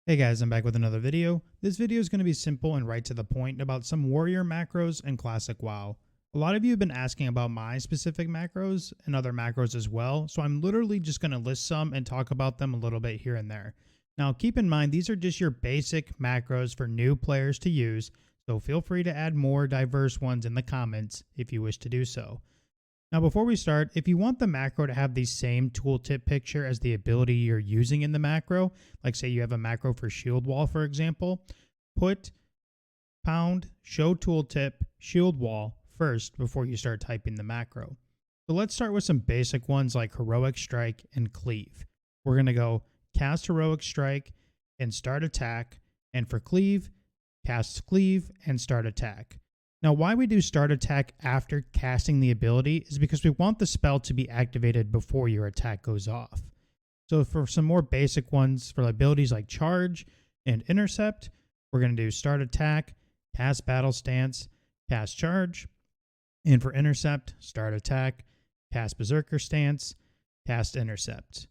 Hey guys, I'm back with another video. This video is going to be simple and right to the point about some warrior macros in Classic WoW. A lot of you have been asking about my specific macros and other macros as well, so I'm literally just going to list some and talk about them a little bit here and there. Now keep in mind these are just your basic macros for new players to use, so feel free to add more diverse ones in the comments if you wish to do so. Now before we start, if you want the macro to have the same tooltip picture as the ability you're using in the macro, like say you have a macro for shield wall for example, put pound show tooltip shield wall first before you start typing the macro. So let's start with some basic ones like heroic strike and cleave. We're going to go cast heroic strike and start attack, and for cleave, cast cleave and start attack. Now, why we do start attack after casting the ability is because we want the spell to be activated before your attack goes off. So for some more basic ones, for abilities like charge and intercept, we're going to do start attack, cast battle stance, cast charge, and for intercept, start attack, cast berserker stance, cast intercept.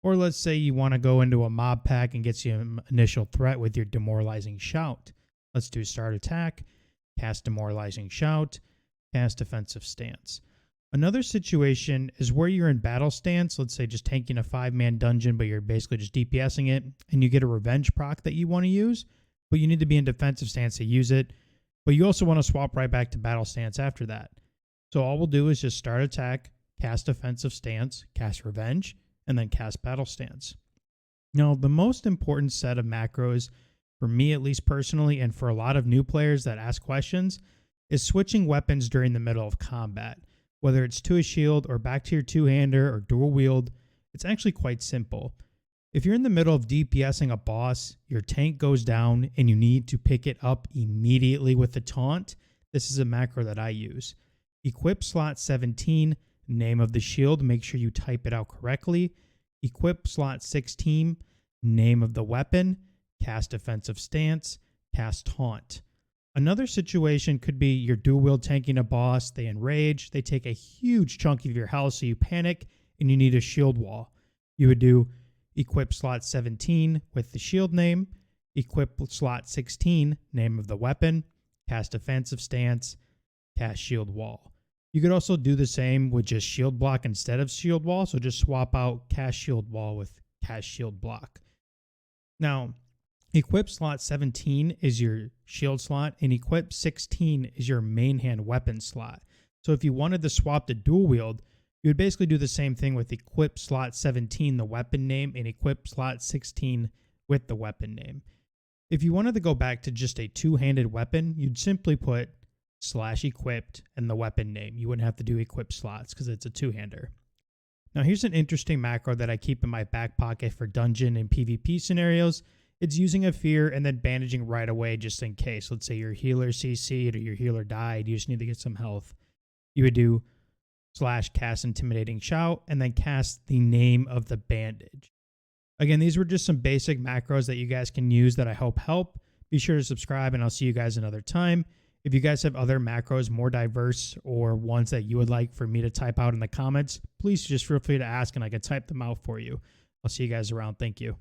Or let's say you want to go into a mob pack and get you an initial threat with your demoralizing shout. Let's do start attack, cast demoralizing shout, cast defensive stance. Another situation is where you're in battle stance, let's say just tanking a 5-man dungeon, but you're basically just DPSing it, and you get a revenge proc that you want to use, but you need to be in defensive stance to use it, but you also want to swap right back to battle stance after that. So all we'll do is just start attack, cast defensive stance, cast revenge, and then cast battle stance. Now, the most important set of macros, for me at least personally, and for a lot of new players that ask questions, is switching weapons during the middle of combat. Whether it's to a shield or back to your two-hander or dual wield, it's actually quite simple. If you're in the middle of DPSing a boss, your tank goes down and you need to pick it up immediately with the taunt, this is a macro that I use. Equip slot 17, name of the shield, make sure you type it out correctly. Equip slot 16, name of the weapon, cast defensive stance, cast taunt. Another situation could be your dual wield tanking a boss, they enrage, they take a huge chunk of your health, so you panic and you need a shield wall. You would do equip slot 17 with the shield name, equip slot 16, name of the weapon, cast defensive stance, cast shield wall. You could also do the same with just shield block instead of shield wall, so just swap out cast shield wall with cast shield block. Now, equip slot 17 is your shield slot, and equip 16 is your main hand weapon slot. So if you wanted to swap to dual wield, you would basically do the same thing with equip slot 17, the weapon name, and equip slot 16 with the weapon name. If you wanted to go back to just a two-handed weapon, you'd simply put /equipped and the weapon name. You wouldn't have to do equip slots because it's a two-hander. Now here's an interesting macro that I keep in my back pocket for dungeon and PvP scenarios. It's using a fear and then bandaging right away just in case. Let's say your healer CC'd or your healer died. You just need to get some health. You would do /cast intimidating shout and then cast the name of the bandage. Again, these were just some basic macros that you guys can use that I hope help. Be sure to subscribe and I'll see you guys another time. If you guys have other macros more diverse or ones that you would like for me to type out in the comments, please just feel free to ask and I can type them out for you. I'll see you guys around. Thank you.